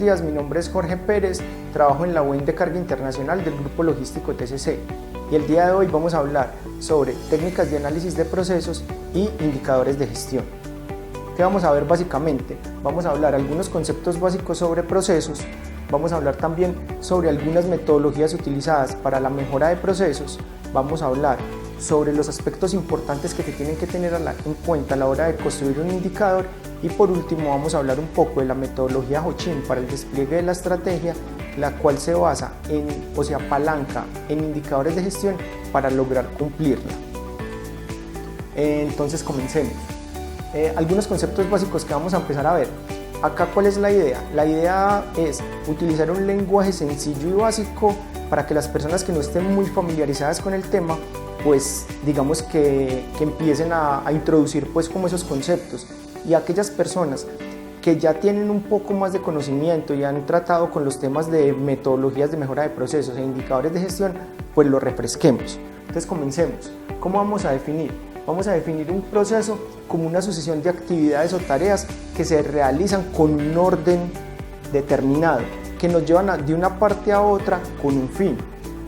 días, mi nombre es Jorge Pérez, trabajo en la UEN de Carga Internacional del Grupo Logístico TCC y el día de hoy vamos a hablar sobre técnicas de análisis de procesos y indicadores de gestión. ¿Qué vamos a ver básicamente? Vamos a hablar algunos conceptos básicos sobre procesos, vamos a hablar también sobre algunas metodologías utilizadas para la mejora de procesos, vamos a hablar sobre los aspectos importantes que se tienen que tener en cuenta a la hora de construir un indicador y por último vamos a hablar un poco de la metodología Ho-Chi para el despliegue de la estrategia, la cual se basa o se apalanca en indicadores de gestión para lograr cumplirla. Entonces comencemos. Algunos conceptos básicos que vamos a empezar a ver. Acá, ¿cuál es la idea? La idea es utilizar un lenguaje sencillo y básico para que las personas que no estén muy familiarizadas con el tema pues digamos que empiecen a introducir pues como esos conceptos, y aquellas personas que ya tienen un poco más de conocimiento y han tratado con los temas de metodologías de mejora de procesos e indicadores de gestión, pues lo refresquemos. Entonces comencemos. ¿Cómo vamos a definir? Vamos a definir un proceso como una sucesión de actividades o tareas que se realizan con un orden determinado, que nos llevan de una parte a otra con un fin.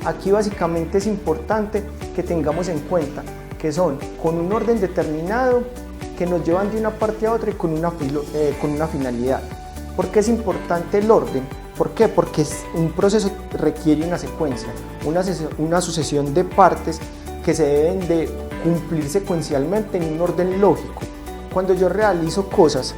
Aquí básicamente es importante que tengamos en cuenta que son con un orden determinado que nos llevan de una parte a otra y con una finalidad. ¿Por qué es importante el orden? ¿Por qué? Porque un proceso requiere una secuencia, una sucesión de partes que se deben de cumplir secuencialmente en un orden lógico. Cuando yo realizo cosas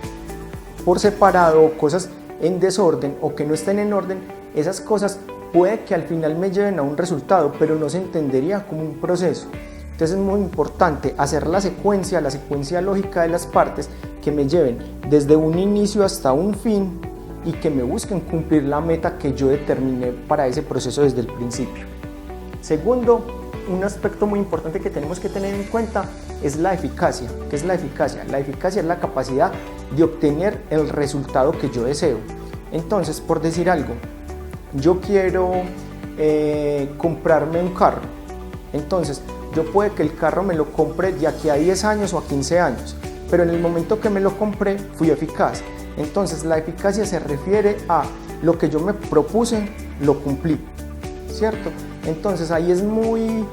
por separado o cosas en desorden o que no estén en orden, esas cosas puede que al final me lleven a un resultado, pero no se entendería como un proceso. Entonces es muy importante hacer la secuencia lógica de las partes que me lleven desde un inicio hasta un fin y que me busquen cumplir la meta que yo determiné para ese proceso desde el principio. Segundo, un aspecto muy importante que tenemos que tener en cuenta es la eficacia. ¿Qué es la eficacia? La eficacia es la capacidad de obtener el resultado que yo deseo. Entonces, por decir algo, yo quiero comprarme un carro, entonces yo puede que el carro me lo compre de aquí a 10 años o a 15 años, pero en el momento que me lo compré fui eficaz. Entonces la eficacia se refiere a lo que yo me propuse, lo cumplí, ¿cierto? Entonces ahí es muy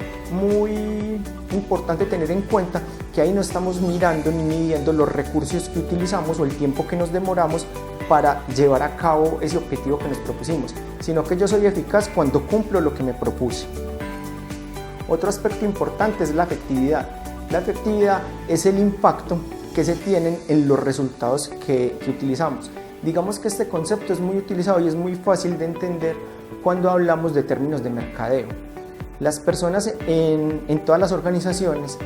importante tener en cuenta que ahí no estamos mirando ni midiendo los recursos que utilizamos o el tiempo que nos demoramos para llevar a cabo ese objetivo que nos propusimos, sino que yo soy eficaz cuando cumplo lo que me propuse. Otro aspecto importante es la efectividad. La efectividad es el impacto que se tienen en los resultados que utilizamos. Digamos que este concepto es muy utilizado y es muy fácil de entender cuando hablamos de términos de mercadeo. Las personas en todas las organizaciones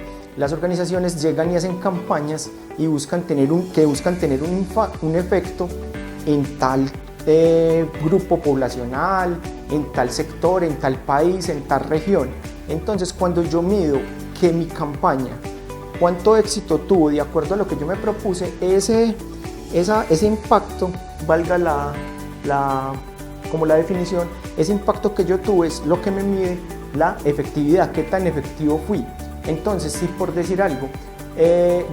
llegan y hacen campañas y buscan tener un efecto en tal grupo poblacional, en tal sector, en tal país, en tal región. Entonces, cuando yo mido que mi campaña, cuánto éxito tuvo de acuerdo a lo que yo me propuse, ese impacto, valga como la definición, ese impacto que yo tuve es lo que me mide la efectividad, qué tan efectivo fui. Entonces, si por decir algo,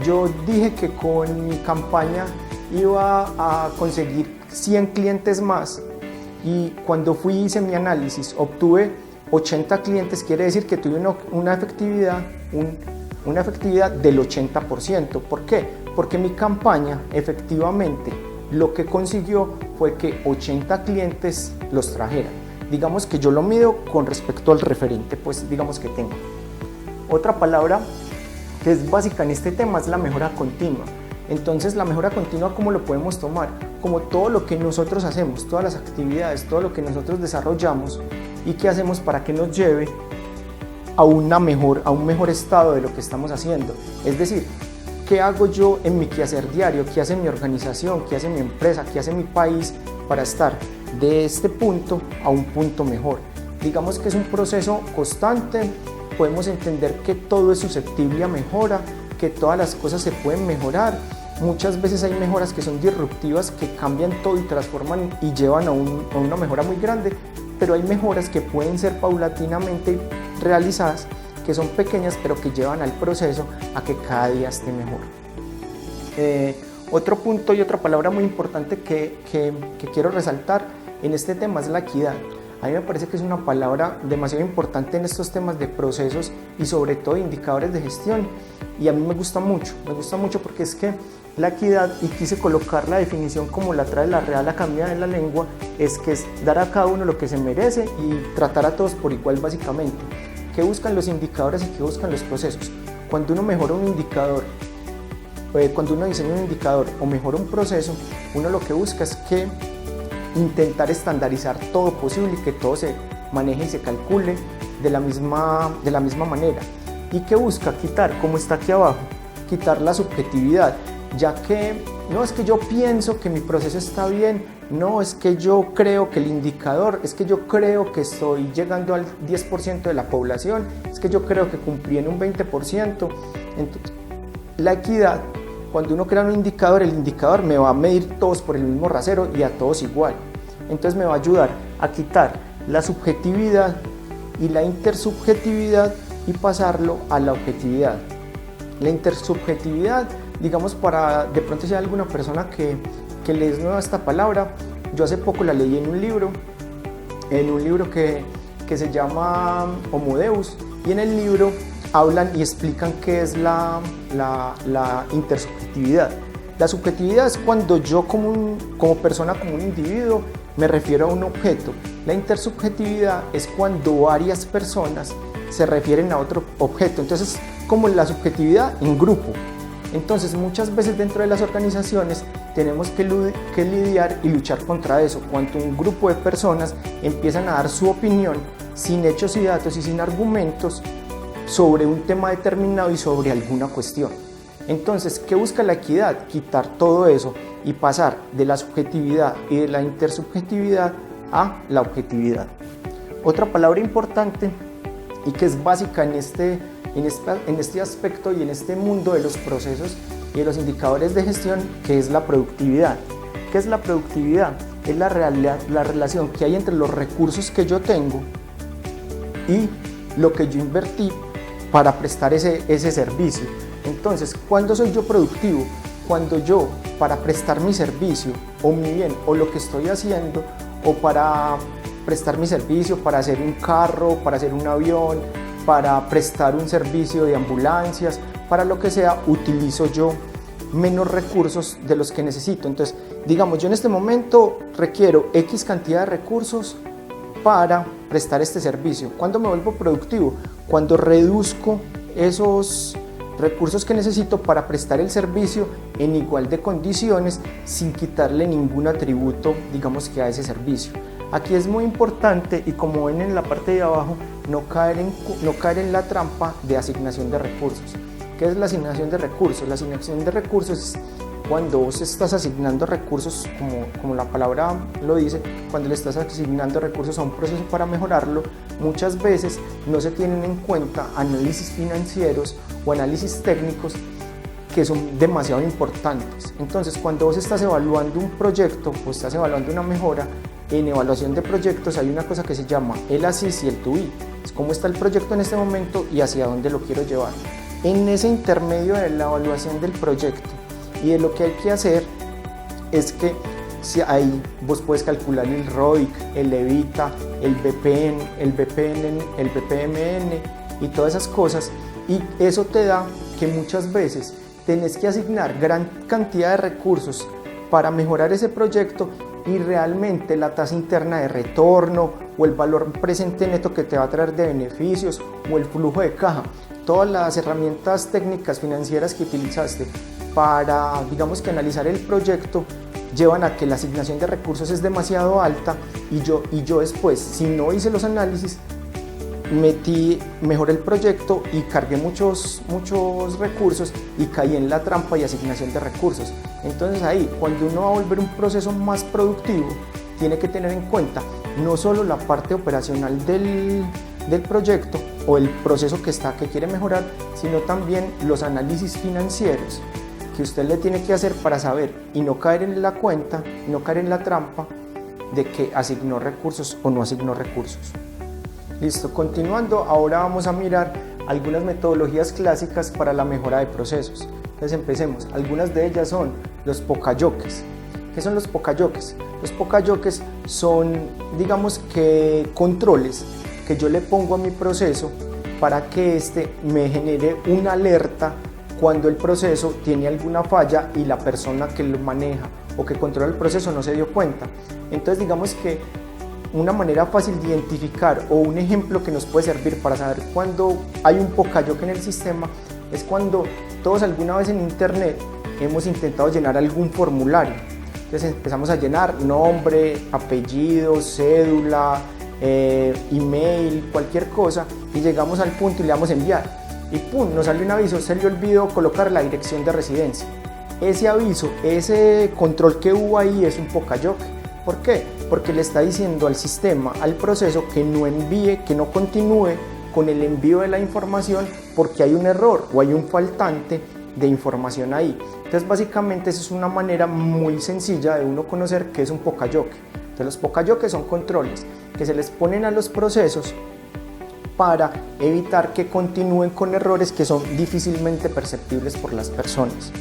yo dije que con mi campaña iba a conseguir 100 clientes más y cuando hice mi análisis obtuve 80 clientes, quiere decir que tuve una efectividad del 80%. ¿Por qué? Porque mi campaña efectivamente lo que consiguió fue que 80 clientes los trajeran. Digamos que yo lo mido con respecto al referente, pues digamos que tengo. Otra palabra que es básica en este tema es la mejora continua. Entonces la mejora continua, ¿cómo lo podemos tomar? Como todo lo que nosotros hacemos, todas las actividades, todo lo que nosotros desarrollamos y que hacemos para que nos lleve a un mejor estado de lo que estamos haciendo. Es decir, ¿qué hago yo en mi quehacer diario? ¿Qué hace mi organización? ¿Qué hace mi empresa? ¿Qué hace mi país para estar de este punto a un punto mejor? Digamos que es un proceso constante. Podemos entender que todo es susceptible a mejora, que todas las cosas se pueden mejorar. Muchas veces hay mejoras que son disruptivas, que cambian todo y transforman y llevan a una mejora muy grande, pero hay mejoras que pueden ser paulatinamente realizadas, que son pequeñas pero que llevan al proceso a que cada día esté mejor. Otro punto y otra palabra muy importante que quiero resaltar en este tema es la equidad. A mí me parece que es una palabra demasiado importante en estos temas de procesos y sobre todo indicadores de gestión, y a mí me gusta mucho porque es que la equidad, y quise colocar la definición como la trae la Real Academia de la Lengua, es que es dar a cada uno lo que se merece y tratar a todos por igual básicamente. ¿Qué buscan los indicadores y qué buscan los procesos? Cuando uno mejora un indicador, cuando uno diseña un indicador o mejora un proceso, uno lo que busca es que intentar estandarizar todo posible y que todo se maneje y se calcule de la misma manera. ¿Y qué busca? Quitar, como está aquí abajo, quitar la subjetividad, ya que no es que yo pienso que mi proceso está bien, no es que yo creo que el indicador, es que yo creo que estoy llegando al 10% de la población, es que yo creo que cumplí en un 20%. Entonces, la equidad, cuando uno crea un indicador, el indicador me va a medir todos por el mismo rasero y a todos igual. Entonces me va a ayudar a quitar la subjetividad y la intersubjetividad y pasarlo a la objetividad. La intersubjetividad, digamos, para de pronto si hay alguna persona que le es nueva esta palabra, yo hace poco la leí en un libro que se llama Homo Deus, y en el libro hablan y explican qué es la intersubjetividad. La subjetividad es cuando yo como persona, como un individuo, me refiero a un objeto. La intersubjetividad es cuando varias personas se refieren a otro objeto. Entonces, como la subjetividad en grupo. Entonces, muchas veces dentro de las organizaciones tenemos que lidiar y luchar contra eso. Cuando un grupo de personas empiezan a dar su opinión sin hechos y datos y sin argumentos sobre un tema determinado y sobre alguna cuestión. Entonces, ¿qué busca la equidad? Quitar todo eso y pasar de la subjetividad y de la intersubjetividad a la objetividad. Otra palabra importante y que es básica en este aspecto y en este mundo de los procesos y de los indicadores de gestión, que es la productividad. ¿Qué es la productividad? Es la relación que hay entre los recursos que yo tengo y lo que yo invertí para prestar ese servicio. Entonces, ¿cuándo soy yo productivo? Cuando yo, para prestar mi servicio o mi bien o lo que estoy haciendo, o para prestar mi servicio, para hacer un carro, para hacer un avión, para prestar un servicio de ambulancias, para lo que sea, utilizo yo menos recursos de los que necesito. Entonces, digamos, yo en este momento requiero X cantidad de recursos para prestar este servicio. ¿Cuándo me vuelvo productivo? Cuando reduzco esos recursos que necesito para prestar el servicio en igual de condiciones sin quitarle ningún atributo, digamos, que a ese servicio. Aquí es muy importante, y como ven en la parte de abajo, no caer en la trampa de asignación de recursos. ¿Qué es la asignación de recursos? La asignación de recursos es cuando vos estás asignando recursos, como la palabra lo dice, cuando le estás asignando recursos a un proceso para mejorarlo, muchas veces no se tienen en cuenta análisis financieros o análisis técnicos que son demasiado importantes. Entonces, cuando vos estás evaluando un proyecto o estás evaluando una mejora, en evaluación de proyectos hay una cosa que se llama el ASIS y el TUI. Es cómo está el proyecto en este momento y hacia dónde lo quiero llevar. En ese intermedio de la evaluación del proyecto y de lo que hay que hacer es que si ahí vos puedes calcular el ROIC, el EBITDA, el BPN, el BPMN y todas esas cosas, y eso te da que muchas veces tenés que asignar gran cantidad de recursos para mejorar ese proyecto, y realmente la tasa interna de retorno o el valor presente neto que te va a traer de beneficios o el flujo de caja, todas las herramientas técnicas financieras que utilizaste para, digamos, que analizar el proyecto, llevan a que la asignación de recursos es demasiado alta, y yo después, si no hice los análisis, mejoré el proyecto y cargué muchos recursos y caí en la trampa y asignación de recursos. Entonces ahí, cuando uno va a volver un proceso más productivo, tiene que tener en cuenta no solo la parte operacional del proyecto o el proceso que quiere mejorar, sino también los análisis financieros que usted le tiene que hacer para saber y no caer en la cuenta, no caer en la trampa de que asignó recursos o no asignó recursos. Listo, continuando, ahora vamos a mirar algunas metodologías clásicas para la mejora de procesos. Entonces empecemos. Algunas de ellas son los pokayokes. ¿Qué son los pokayokes? Los pokayokes son, digamos que, controles que yo le pongo a mi proceso para que éste me genere una alerta cuando el proceso tiene alguna falla y la persona que lo maneja o que controla el proceso no se dio cuenta. Entonces digamos que una manera fácil de identificar o un ejemplo que nos puede servir para saber cuando hay un pokayoke en el sistema es cuando todos alguna vez en internet hemos intentado llenar algún formulario. Entonces empezamos a llenar nombre, apellido, cédula, email, cualquier cosa, y llegamos al punto y le damos a enviar y ¡pum!, nos sale un aviso, se le olvidó colocar la dirección de residencia. Ese aviso, ese control que hubo ahí es un pokayoke. ¿Por qué? Porque le está diciendo al sistema, al proceso, que no envíe, que no continúe con el envío de la información porque hay un error o hay un faltante de información ahí. Entonces básicamente esa es una manera muy sencilla de uno conocer qué es un pokayoke. Entonces los pokayokes son controles que se les ponen a los procesos para evitar que continúen con errores que son difícilmente perceptibles por las personas.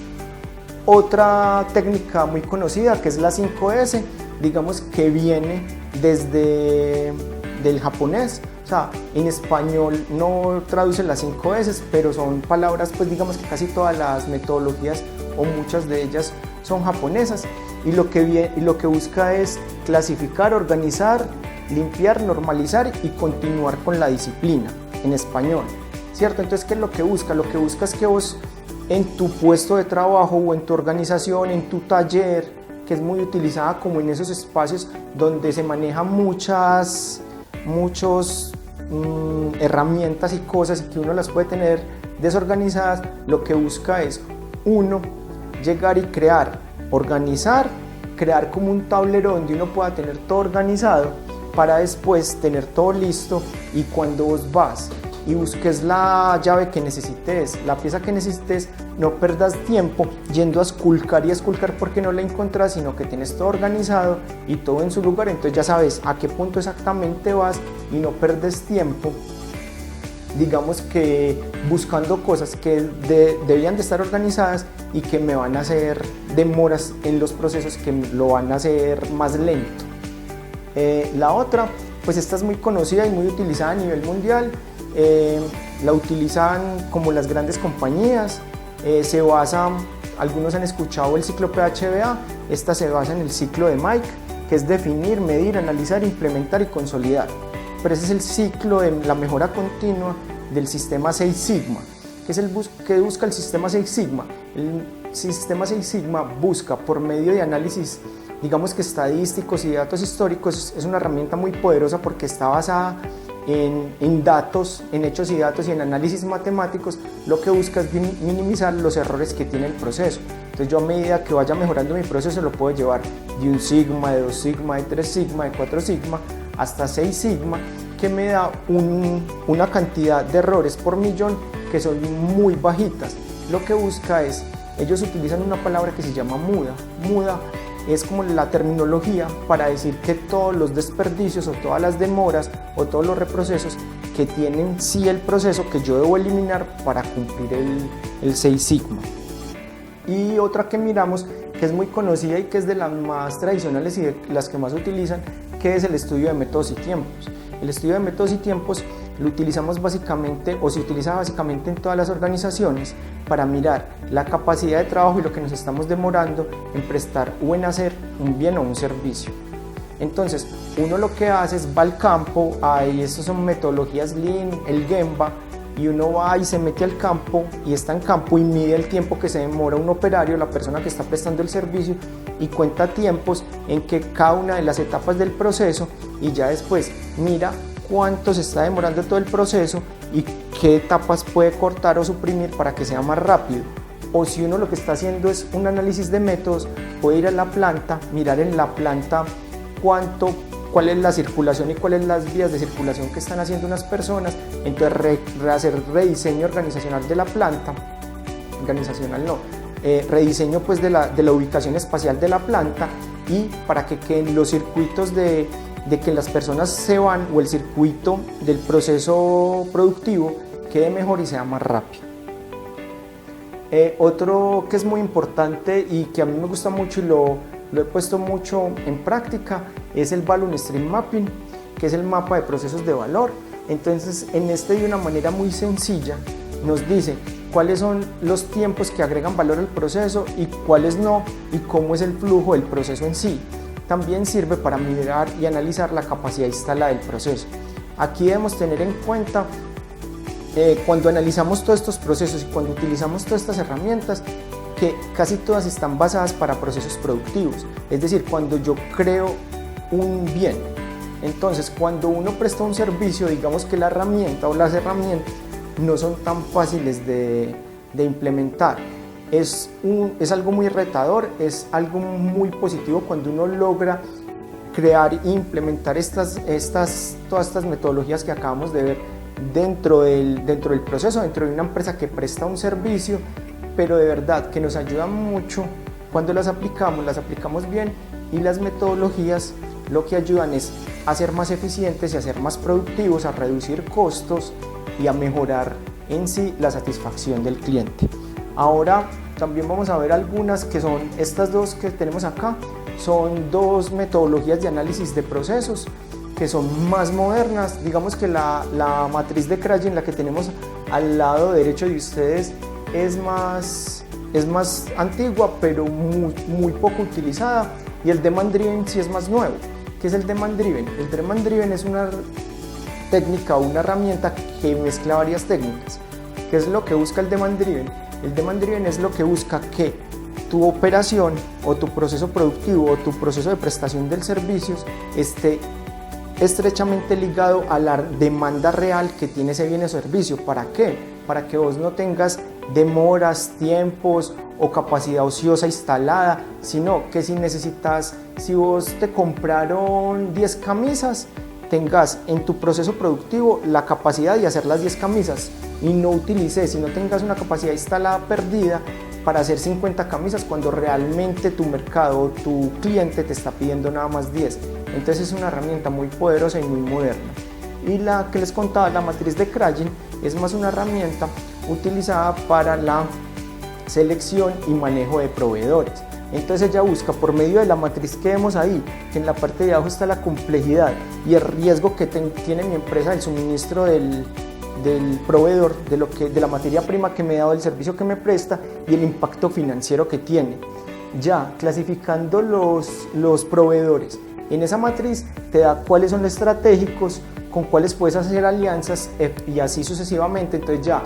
Otra técnica muy conocida, que es la 5S, digamos que viene desde del japonés. O sea, en español no traduce las 5S, pero son palabras, pues digamos que casi todas las metodologías o muchas de ellas son japonesas, y lo que busca es clasificar, organizar, limpiar, normalizar y continuar con la disciplina en español, ¿cierto? Entonces, ¿qué es lo que busca? Lo que busca es que vos en tu puesto de trabajo o en tu organización, en tu taller, que es muy utilizada como en esos espacios donde se manejan muchas herramientas y cosas y que uno las puede tener desorganizadas, lo que busca es uno, llegar y crear, organizar, crear como un tablero donde uno pueda tener todo organizado para después tener todo listo, y cuando vos vas y busques la llave que necesites, la pieza que necesites, no perdas tiempo yendo a esculcar porque no la encontrás, sino que tienes todo organizado y todo en su lugar. Entonces ya sabes a qué punto exactamente vas y no perdes tiempo, digamos que buscando cosas que debían de estar organizadas y que me van a hacer demoras en los procesos que lo van a hacer más lento. La otra, pues esta es muy conocida y muy utilizada a nivel mundial. La utilizan como las grandes compañías, se basa, algunos han escuchado el ciclo PHBA, esta se basa en el ciclo de Mike, que es definir, medir, analizar, implementar y consolidar, pero ese es el ciclo de la mejora continua del sistema 6 Sigma. ¿Qué es que busca el sistema 6 Sigma? El sistema 6 Sigma busca, por medio de análisis, digamos que estadísticos y datos históricos, es una herramienta muy poderosa porque está basada en datos, en hechos y datos y en análisis matemáticos. Lo que busca es minimizar los errores que tiene el proceso. Entonces yo, a medida que vaya mejorando mi proceso, lo puedo llevar de 1 sigma, de 2 sigma, de 3 sigma, de 4 sigma hasta 6 sigma, que me da una cantidad de errores por millón que son muy bajitas. Lo que busca es, ellos utilizan una palabra que se llama muda. Muda es como la terminología para decir que todos los desperdicios o todas las demoras o todos los reprocesos que tienen sí el proceso, que yo debo eliminar para cumplir el 6 sigma. Y otra que miramos, que es muy conocida y que es de las más tradicionales y de las que más utilizan, que es el estudio de métodos y tiempos. El estudio de métodos y tiempos lo utilizamos básicamente, o se utiliza básicamente en todas las organizaciones, para mirar la capacidad de trabajo y lo que nos estamos demorando en prestar o en hacer un bien o un servicio. Entonces, uno lo que hace es va al campo, estas son metodologías Lean, el Gemba, y uno va y se mete al campo y está en campo y mide el tiempo que se demora un operario, la persona que está prestando el servicio, y cuenta tiempos en que cada una de las etapas del proceso, y ya después mira cuánto se está demorando todo el proceso y qué etapas puede cortar o suprimir para que sea más rápido. O si uno lo que está haciendo es un análisis de métodos, puede ir a la planta, mirar en la planta cuál es la circulación y cuáles las vías de circulación que están haciendo unas personas, entonces hacer rediseño organizacional de la planta, rediseño pues de la ubicación espacial de la planta, y para que queden los circuitos de que las personas se van, o el circuito del proceso productivo quede mejor y sea más rápido. Otro que es muy importante y que a mí me gusta mucho y lo he puesto mucho en práctica es el Value Stream Mapping, que es el mapa de procesos de valor. Entonces, en de una manera muy sencilla nos dice cuáles son los tiempos que agregan valor al proceso y cuáles no, y cómo es el flujo del proceso en sí. También sirve para mirar y analizar la capacidad instalada del proceso. Aquí debemos tener en cuenta cuando analizamos todos estos procesos y cuando utilizamos todas estas herramientas, que casi todas están basadas para procesos productivos. Es decir, cuando yo creo un bien. Entonces, cuando uno presta un servicio, digamos que la herramienta o las herramientas no son tan fáciles de implementar. Es algo muy retador, es algo muy positivo cuando uno logra crear e implementar todas estas metodologías que acabamos de ver dentro del proceso, dentro de una empresa que presta un servicio, pero de verdad que nos ayudan mucho cuando las aplicamos bien, y las metodologías lo que ayudan es a ser más eficientes y a ser más productivos, a reducir costos y a mejorar en sí la satisfacción del cliente. Ahora también vamos a ver algunas que son estas dos que tenemos acá. Son dos metodologías de análisis de procesos que son más modernas. Digamos que la matriz de Kragin, la que tenemos al lado derecho de ustedes, es más antigua, pero muy poco utilizada, y el Demand Driven sí es más nuevo. ¿Qué es el Demand Driven? El Demand Driven es una técnica o una herramienta que mezcla varias técnicas. ¿Qué es lo que busca el Demand Driven? El Demand Driven es lo que busca que tu operación o tu proceso productivo o tu proceso de prestación de servicios esté estrechamente ligado a la demanda real que tiene ese bien o servicio. ¿Para qué? Para que vos no tengas demoras, tiempos o capacidad ociosa instalada, sino que si vos te compraron 10 camisas, tengas en tu proceso productivo la capacidad de hacer las 10 camisas y no tengas una capacidad instalada perdida para hacer 50 camisas cuando realmente tu mercado o tu cliente te está pidiendo nada más 10. Entonces es una herramienta muy poderosa y muy moderna. Y la que les contaba, la matriz de Kragin, es más una herramienta utilizada para la selección y manejo de proveedores. Entonces ella busca, por medio de la matriz que vemos ahí, que en la parte de abajo está la complejidad y el riesgo que tiene mi empresa del suministro del proveedor, de la materia prima que me ha dado, el servicio que me presta, y el impacto financiero que tiene. Ya clasificando los proveedores en esa matriz, te da cuáles son los estratégicos, con cuáles puedes hacer alianzas y así sucesivamente. Entonces ya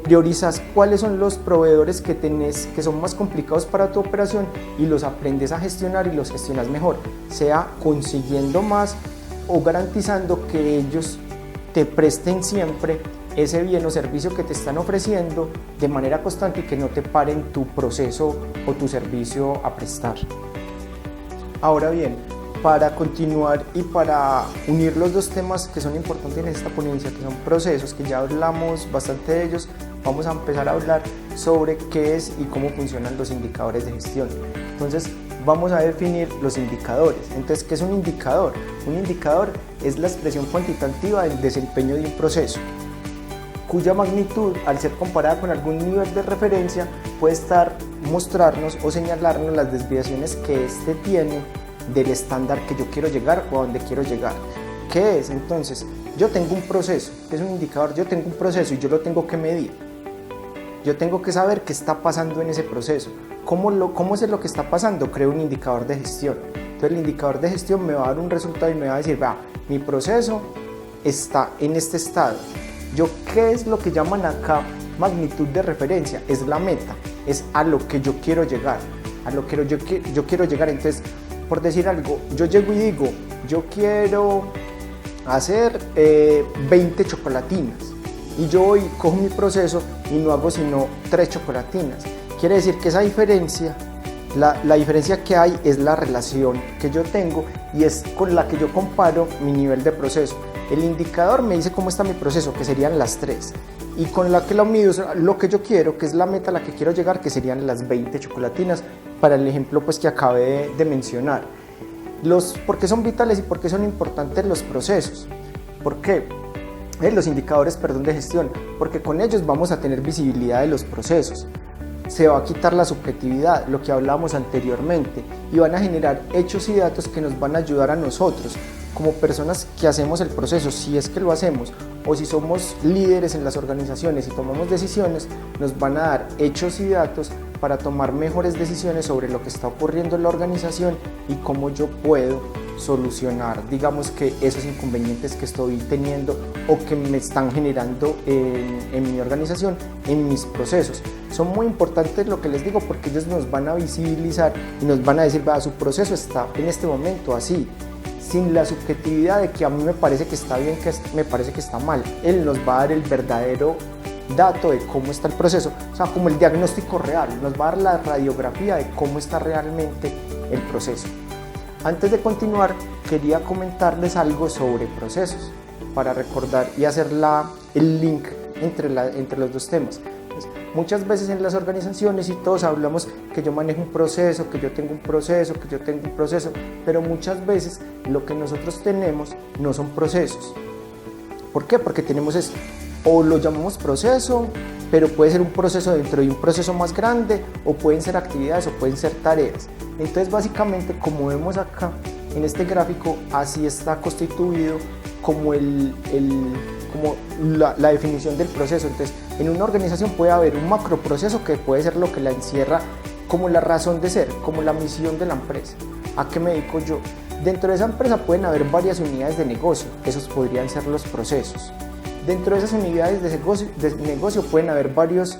priorizas cuáles son los proveedores que tenés que son más complicados para tu operación y los aprendes a gestionar y los gestionas mejor, sea consiguiendo más o garantizando que ellos te presten siempre ese bien o servicio que te están ofreciendo de manera constante y que no te paren tu proceso o tu servicio a prestar. Ahora bien, para continuar y para unir los dos temas que son importantes en esta ponencia, que son procesos, que ya hablamos bastante de ellos, vamos a empezar a hablar sobre qué es y cómo funcionan los indicadores de gestión. Entonces, vamos a definir los indicadores. Entonces, ¿qué es un indicador? Un indicador es la expresión cuantitativa del desempeño de un proceso, cuya magnitud, al ser comparada con algún nivel de referencia, puede mostrarnos o señalarnos las desviaciones que éste tiene del estándar que yo quiero llegar o a donde quiero llegar. ¿Qué es? Entonces, yo tengo un proceso, es un indicador, yo tengo un proceso y yo lo tengo que medir. Yo tengo que saber qué está pasando en ese proceso. ¿Cómo sé lo que está pasando? Creo un indicador de gestión. Entonces el indicador de gestión me va a dar un resultado y me va a decir, mi proceso está en este estado. ¿Qué es lo que llaman acá magnitud de referencia? Es la meta, es a lo que yo quiero llegar, a lo que yo quiero llegar. Entonces, por decir algo, yo llego y digo, yo quiero hacer 20 chocolatinas y yo hoy cojo mi proceso y no hago sino 3 chocolatinas. Quiere decir que esa diferencia, la diferencia que hay es la relación que yo tengo y es con la que yo comparo mi nivel de proceso. El indicador me dice cómo está mi proceso, que serían las 3, y con la que lo mido es lo que yo quiero, que es la meta a la que quiero llegar, que serían las 20 chocolatinas, para el ejemplo pues que acabé de mencionar. ¿Por qué son vitales y por qué son importantes los procesos? ¿Por qué? los indicadores, perdón, de gestión, porque con ellos vamos a tener visibilidad de los procesos. Se va a quitar la subjetividad, lo que hablábamos anteriormente, y van a generar hechos y datos que nos van a ayudar a nosotros, como personas que hacemos el proceso, si es que lo hacemos, o si somos líderes en las organizaciones y tomamos decisiones, nos van a dar hechos y datos para tomar mejores decisiones sobre lo que está ocurriendo en la organización y cómo yo puedo solucionar, digamos, que esos inconvenientes que estoy teniendo o que me están generando en mi organización, en mis procesos. Son muy importantes lo que les digo, porque ellos nos van a visibilizar y nos van a decir, va, su proceso está en este momento así, sin la subjetividad de que a mí me parece que está bien, que me parece que está mal. Él nos va a dar el verdadero dato de cómo está el proceso, o sea, como el diagnóstico real, nos va a dar la radiografía de cómo está realmente el proceso. Antes de continuar, quería comentarles algo sobre procesos, para recordar y hacer el link entre los dos temas. Muchas veces en las organizaciones y todos hablamos que yo manejo un proceso, que yo tengo un proceso, que yo tengo un proceso, pero muchas veces lo que nosotros tenemos no son procesos. ¿Por qué? Porque tenemos o lo llamamos proceso, pero puede ser un proceso dentro de un proceso más grande, o pueden ser actividades o pueden ser tareas. Entonces, básicamente, como vemos acá en este gráfico, así está constituido como la definición del proceso. Entonces, en una organización puede haber un macroproceso que puede ser lo que la encierra como la razón de ser, como la misión de la empresa. ¿A qué me dedico yo? Dentro de esa empresa pueden haber varias unidades de negocio, esos podrían ser los procesos. Dentro de esas unidades de negocio pueden haber varios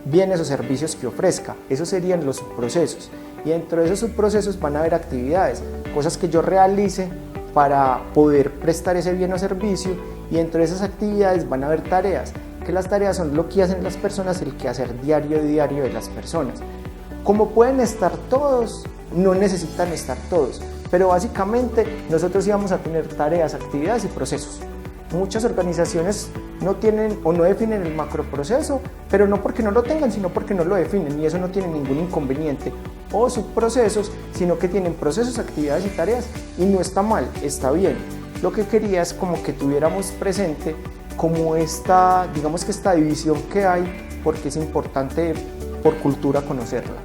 bienes o servicios que ofrezca, esos serían los subprocesos. Y dentro de esos subprocesos van a haber actividades, cosas que yo realice para poder prestar ese bien o servicio, y dentro de esas actividades van a haber tareas, que las tareas son lo que hacen las personas, el quehacer diario de las personas. Como pueden estar todos, no necesitan estar todos, pero básicamente nosotros íbamos a tener tareas, actividades y procesos. Muchas organizaciones no tienen o no definen el macroproceso, pero no porque no lo tengan, sino porque no lo definen, y eso no tiene ningún inconveniente. O subprocesos, sino que tienen procesos, actividades y tareas, y no está mal, está bien. Lo que quería es como que tuviéramos presente como digamos que esta división que hay, porque es importante por cultura conocerla.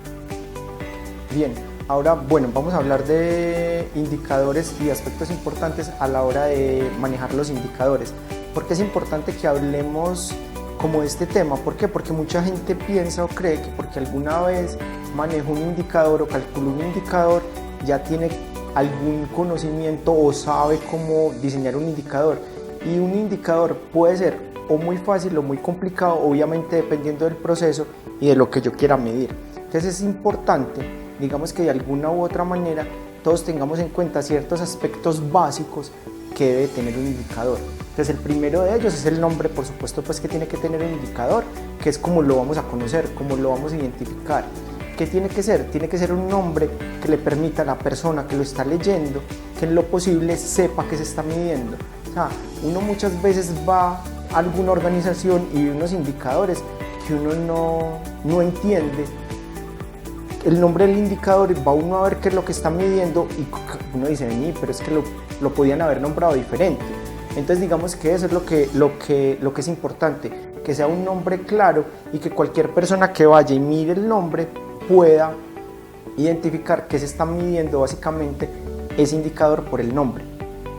Bien, ahora bueno, vamos a hablar de indicadores y aspectos importantes a la hora de manejar los indicadores. ¿Por qué es importante que hablemos como de este tema? ¿Por qué? Porque mucha gente piensa o cree que porque alguna vez manejó un indicador o calculó un indicador, ya tiene algún conocimiento o sabe cómo diseñar un indicador. Y un indicador puede ser o muy fácil o muy complicado, obviamente dependiendo del proceso y de lo que yo quiera medir. Entonces es importante, digamos, que de alguna u otra manera todos tengamos en cuenta ciertos aspectos básicos que debe tener un indicador. Entonces el primero de ellos es el nombre, por supuesto, pues que tiene que tener el indicador, que es como lo vamos a conocer, cómo lo vamos a identificar. ¿Qué tiene que ser? Tiene que ser un nombre que le permita a la persona que lo está leyendo, que en lo posible sepa que se está midiendo. O sea, uno muchas veces va a alguna organización y ve unos indicadores que uno no entiende. El nombre del indicador, va uno a ver qué es lo que está midiendo y uno dice, pero es que lo podían haber nombrado diferente. Entonces digamos que eso es lo que es importante, que sea un nombre claro y que cualquier persona que vaya y mire el nombre pueda identificar qué se está midiendo básicamente ese indicador por el nombre.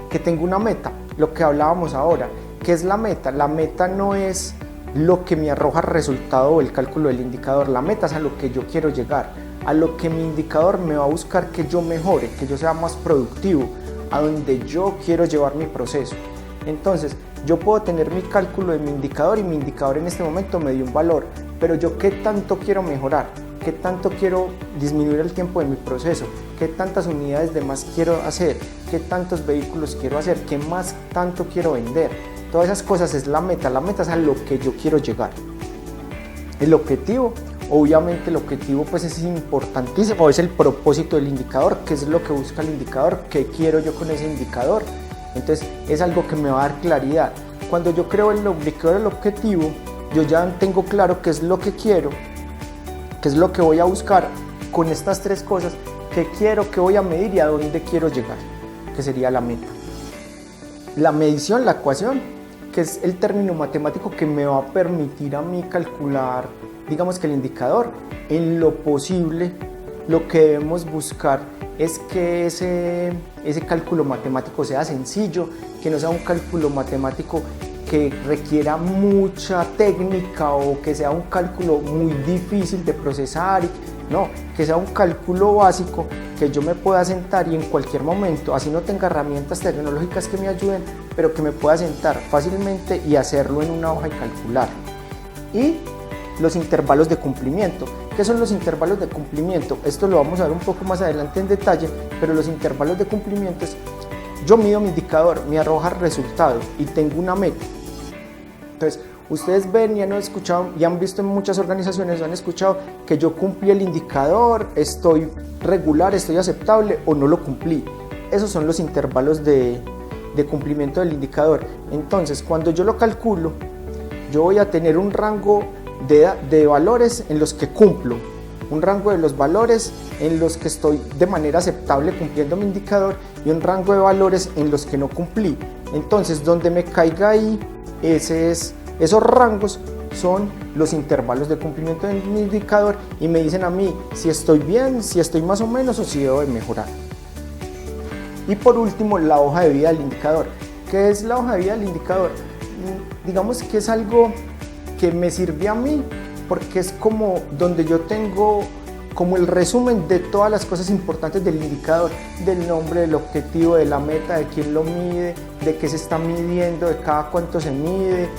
Que tenga una meta, lo que hablábamos ahora. ¿Qué es la meta? La meta no es lo que me arroja resultado o el cálculo del indicador, la meta es a lo que yo quiero llegar, a lo que mi indicador me va a buscar que yo mejore, que yo sea más productivo, a donde yo quiero llevar mi proceso. Entonces, yo puedo tener mi cálculo de mi indicador y mi indicador en este momento me dio un valor, pero yo qué tanto quiero mejorar, qué tanto quiero disminuir el tiempo de mi proceso, qué tantas unidades de más quiero hacer, qué tantos vehículos quiero hacer, qué más tanto quiero vender. Todas esas cosas es la meta es a lo que yo quiero llegar. El objetivo, obviamente el objetivo pues es importantísimo, es el propósito del indicador, qué es lo que busca el indicador, qué quiero yo con ese indicador. Entonces es algo que me va a dar claridad. Cuando yo creo el indicador, el objetivo, yo ya tengo claro qué es lo que quiero, qué es lo que voy a buscar con estas tres cosas, qué quiero, qué voy a medir y a dónde quiero llegar, que sería la meta. La medición, la ecuación, que es el término matemático que me va a permitir a mí calcular, digamos que el indicador. En lo posible, lo que debemos buscar es que ese cálculo matemático sea sencillo, que no sea un cálculo matemático que requiera mucha técnica o que sea un cálculo muy difícil de procesar, no, que sea un cálculo básico que yo me pueda sentar y en cualquier momento, así no tenga herramientas tecnológicas que me ayuden, pero que me pueda sentar fácilmente y hacerlo en una hoja y calcularlo. Y los intervalos de cumplimiento. ¿Qué son los intervalos de cumplimiento? Esto lo vamos a ver un poco más adelante en detalle, pero los intervalos de cumplimiento es, yo mido mi indicador, me arroja resultado y tengo una meta. Entonces, ustedes ven y han escuchado y han visto en muchas organizaciones, han escuchado que yo cumplí el indicador, estoy regular, estoy aceptable o no lo cumplí. Esos son los intervalos de cumplimiento del indicador. Entonces, cuando yo lo calculo, yo voy a tener un rango de valores en los que cumplo, un rango de los valores en los que estoy de manera aceptable cumpliendo mi indicador y un rango de valores en los que no cumplí. Entonces, donde me caiga ahí, esos rangos son los intervalos de cumplimiento de mi indicador y me dicen a mí si estoy bien, si estoy más o menos o si debo de mejorar. Y por último, la hoja de vida del indicador. ¿Qué es la hoja de vida del indicador? Digamos que es algo que me sirve a mí porque es como donde yo tengo como el resumen de todas las cosas importantes del indicador, del nombre, del objetivo, de la meta, de quién lo mide, de qué se está midiendo, de cada cuánto se mide,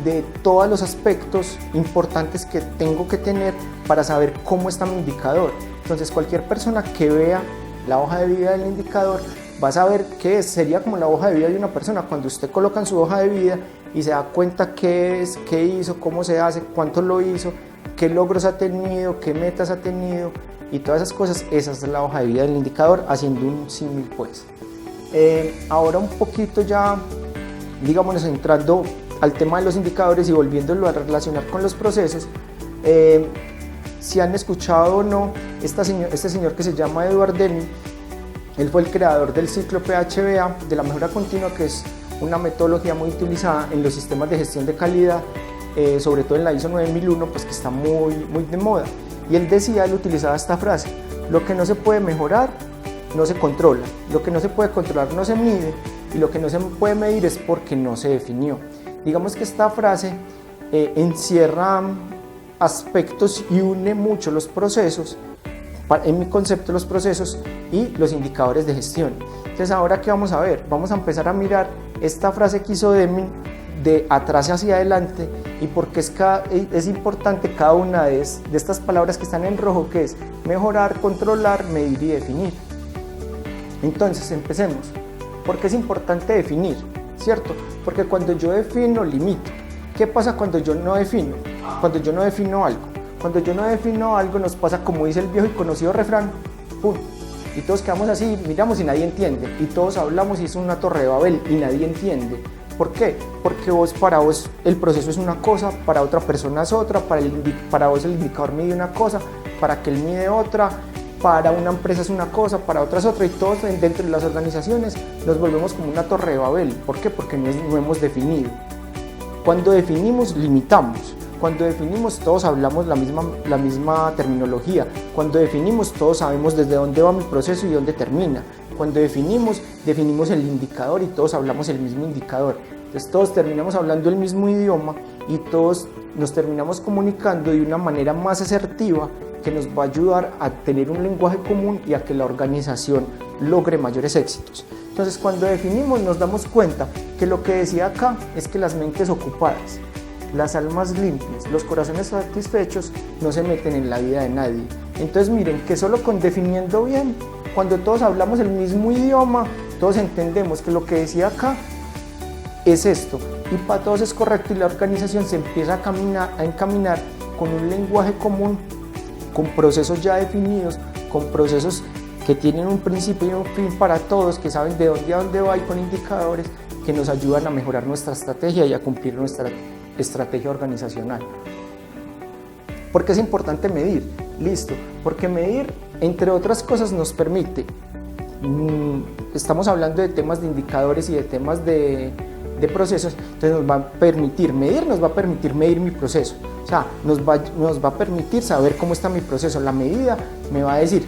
de todos los aspectos importantes que tengo que tener para saber cómo está mi indicador. Entonces, cualquier persona que vea la hoja de vida del indicador va a saber qué sería como la hoja de vida de una persona. Cuando usted coloca en su hoja de vida y se da cuenta qué es, qué hizo, cómo se hace, cuánto lo hizo, qué logros ha tenido, qué metas ha tenido y todas esas cosas, esa es la hoja de vida del indicador, haciendo un símil pues. Ahora un poquito ya, digamos, entrando al tema de los indicadores y volviéndolo a relacionar con los procesos, si han escuchado o no, este señor que se llama Edward Deming, él fue el creador del ciclo PHBA, de la mejora continua, que es una metodología muy utilizada en los sistemas de gestión de calidad, sobre todo en la ISO 9001, pues que está muy de moda. Y él utilizaba esta frase: lo que no se puede mejorar no se controla, lo que no se puede controlar no se mide y lo que no se puede medir es porque no se definió. Digamos que esta frase encierra aspectos y une mucho los procesos, en mi concepto, los procesos y los indicadores de gestión. Entonces, ahora ¿qué vamos a ver? Vamos a empezar a mirar esta frase que hizo Deming de atrás hacia adelante y por qué es importante cada una de estas palabras que están en rojo, que es mejorar, controlar, medir y definir. Entonces, empecemos. ¿Por qué es importante definir? ¿Cierto? Porque cuando yo defino, limito. ¿Qué pasa cuando yo no defino? Cuando yo no defino algo. Cuando yo no defino algo, nos pasa como dice el viejo y conocido refrán, ¡pum! Y todos quedamos así, miramos y nadie entiende. Y todos hablamos y es una torre de Babel y nadie entiende. ¿Por qué? Porque para vos el proceso es una cosa, para otra persona es otra, para vos el indicador mide una cosa, para que él mide otra, para una empresa es una cosa, para otra es otra, y todos dentro de las organizaciones nos volvemos como una torre de Babel. ¿Por qué? Porque no hemos definido. Cuando definimos, limitamos. Cuando definimos, todos hablamos la misma terminología. Cuando definimos, todos sabemos desde dónde va mi proceso y dónde termina. Cuando definimos el indicador y todos hablamos el mismo indicador. Entonces todos terminamos hablando el mismo idioma y todos nos terminamos comunicando de una manera más asertiva que nos va a ayudar a tener un lenguaje común y a que la organización logre mayores éxitos. Entonces, cuando definimos, nos damos cuenta que lo que decía acá es que las mentes ocupadas, las almas limpias, los corazones satisfechos no se meten en la vida de nadie. Entonces miren que solo con definiendo bien, cuando todos hablamos el mismo idioma, todos entendemos que lo que decía acá es esto y para todos es correcto y la organización se empieza a encaminar con un lenguaje común, con procesos ya definidos, con procesos que tienen un principio y un fin para todos, que saben de dónde a dónde va y con indicadores que nos ayudan a mejorar nuestra estrategia y a cumplir nuestra estrategia organizacional. ¿Por qué es importante medir? Listo, porque medir, entre otras cosas, nos permite, estamos hablando de temas de indicadores y de temas de de procesos, entonces nos va a permitir medir mi proceso, o sea, nos va a permitir saber cómo está mi proceso. La medida me va a decir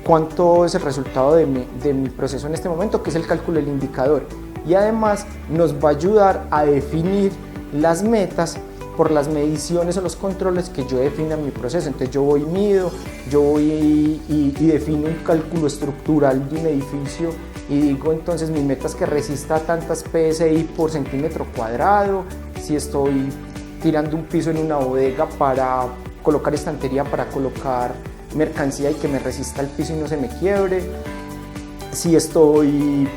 cuánto es el resultado de mi proceso en este momento, que es el cálculo del indicador, y además nos va a ayudar a definir las metas por las mediciones o los controles que yo defina en mi proceso. Entonces yo mido, y defino un cálculo estructural de un edificio y digo entonces mi meta es que resista a tantas PSI por centímetro cuadrado, si estoy tirando un piso en una bodega para colocar estantería, para colocar mercancía y que me resista el piso y no se me quiebre, si estoy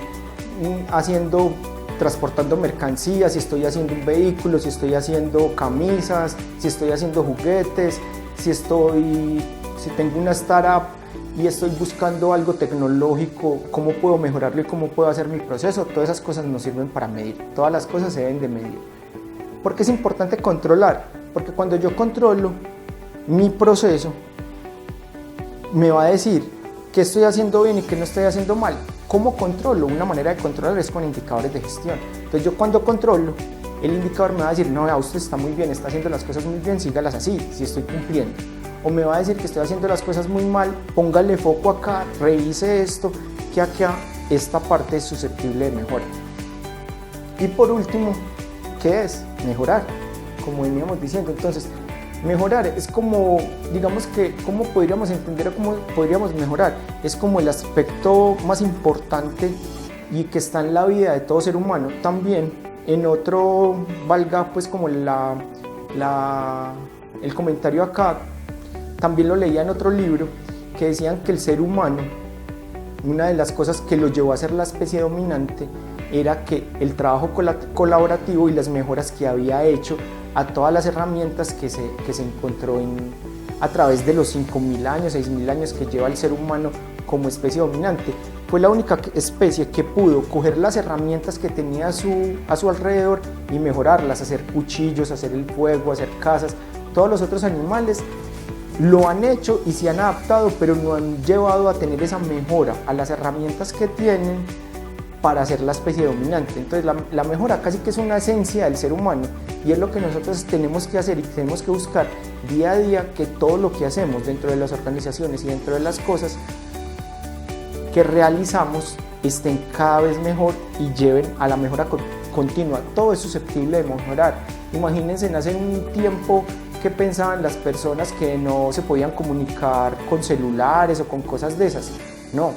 transportando mercancías, si estoy haciendo un vehículo, si estoy haciendo camisas, si estoy haciendo juguetes, si tengo una startup y estoy buscando algo tecnológico, cómo puedo mejorarlo y cómo puedo hacer mi proceso. Todas esas cosas nos sirven para medir, todas las cosas se deben de medir. ¿Por qué es importante controlar? Porque cuando yo controlo mi proceso, me va a decir qué estoy haciendo bien y qué no estoy haciendo mal. ¿Cómo controlo? Una manera de controlar es con indicadores de gestión. Entonces yo cuando controlo, el indicador me va a decir, no, usted está muy bien, está haciendo las cosas muy bien, sígalas así, si estoy cumpliendo. O me va a decir que estoy haciendo las cosas muy mal, póngale foco acá, revise esto, que acá esta parte es susceptible de mejora. Y por último, ¿qué es? Mejorar, como veníamos diciendo. Entonces, mejorar es como, digamos que, ¿cómo podríamos entender o cómo podríamos mejorar? Es como el aspecto más importante y que está en la vida de todo ser humano. También en otro, valga pues como el comentario acá, también lo leía en otro libro, que decían que el ser humano, una de las cosas que lo llevó a ser la especie dominante, era que el trabajo colaborativo y las mejoras que había hecho a todas las herramientas que se encontró a través de los 5.000 años, 6.000 años que lleva el ser humano como especie dominante. Fue la única especie que pudo coger las herramientas que tenía a su alrededor y mejorarlas, hacer cuchillos, hacer el fuego, hacer casas. Todos los otros animales lo han hecho y se han adaptado, pero no han llevado a tener esa mejora a las herramientas que tienen para ser la especie dominante. Entonces la mejora casi que es una esencia del ser humano y es lo que nosotros tenemos que hacer y tenemos que buscar día a día, que todo lo que hacemos dentro de las organizaciones y dentro de las cosas que realizamos estén cada vez mejor y lleven a la mejora continua. Todo es susceptible de mejorar. Imagínense, hace un tiempo que pensaban las personas que no se podían comunicar con celulares o con cosas de esas. No,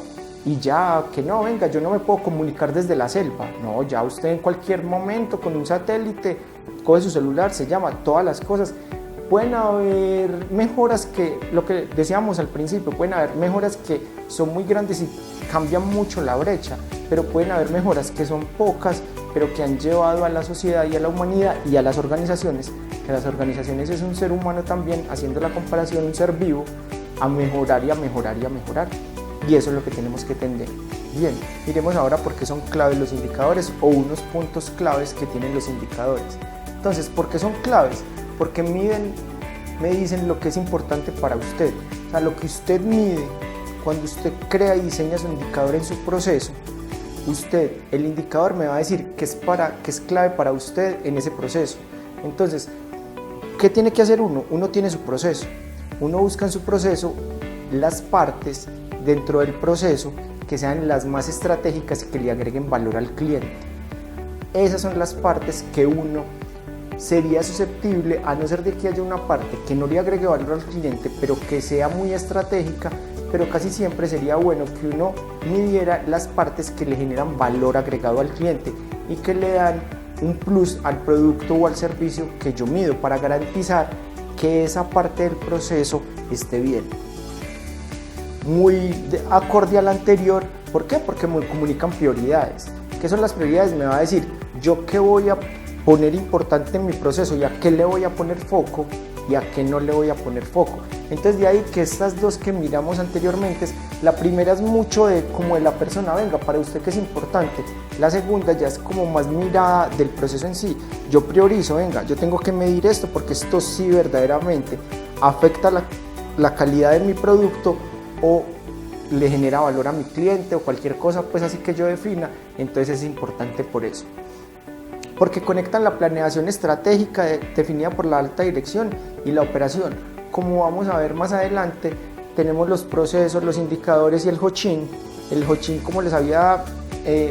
y ya que no, venga, yo no me puedo comunicar desde la selva. No, ya usted en cualquier momento con un satélite coge su celular, se llama, todas las cosas. Pueden haber mejoras que, lo que decíamos al principio, pueden haber mejoras que son muy grandes y cambian mucho la brecha, pero pueden haber mejoras que son pocas, pero que han llevado a la sociedad y a la humanidad y a las organizaciones, que las organizaciones es un ser humano también, haciendo la comparación, un ser vivo, a mejorar y a mejorar y a mejorar. Y eso es lo que tenemos que tender. Bien, miremos ahora por qué son claves los indicadores o unos puntos claves que tienen los indicadores. Entonces, ¿por qué son claves? Porque me dicen lo que es importante para usted. O sea, lo que usted mide cuando usted crea y diseña su indicador en su proceso, el indicador me va a decir que es clave para usted en ese proceso. Entonces, ¿qué tiene que hacer uno? Uno tiene su proceso. Uno busca en su proceso las partes dentro del proceso que sean las más estratégicas y que le agreguen valor al cliente. Esas son las partes que uno sería susceptible, a no ser de que haya una parte que no le agregue valor al cliente, pero que sea muy estratégica, pero casi siempre sería bueno que uno midiera las partes que le generan valor agregado al cliente y que le dan un plus al producto o al servicio que yo mido para garantizar que esa parte del proceso esté bien. Muy acorde al anterior, ¿por qué? Porque me comunican prioridades. ¿Qué son las prioridades? Me va a decir yo qué voy a poner importante en mi proceso y a qué le voy a poner foco y a qué no le voy a poner foco. Entonces de ahí que estas dos que miramos anteriormente, la primera es mucho como de la persona, venga, para usted qué es importante. La segunda ya es como más mirada del proceso en sí. Yo priorizo, venga, yo tengo que medir esto porque esto sí verdaderamente afecta la calidad de mi producto o le genera valor a mi cliente o cualquier cosa pues así que yo defina, entonces es importante por eso. porque conectan la planeación estratégica definida por la alta dirección y la operación. Como vamos a ver más adelante, tenemos los procesos, los indicadores y el Hochin. El Hochin, como les había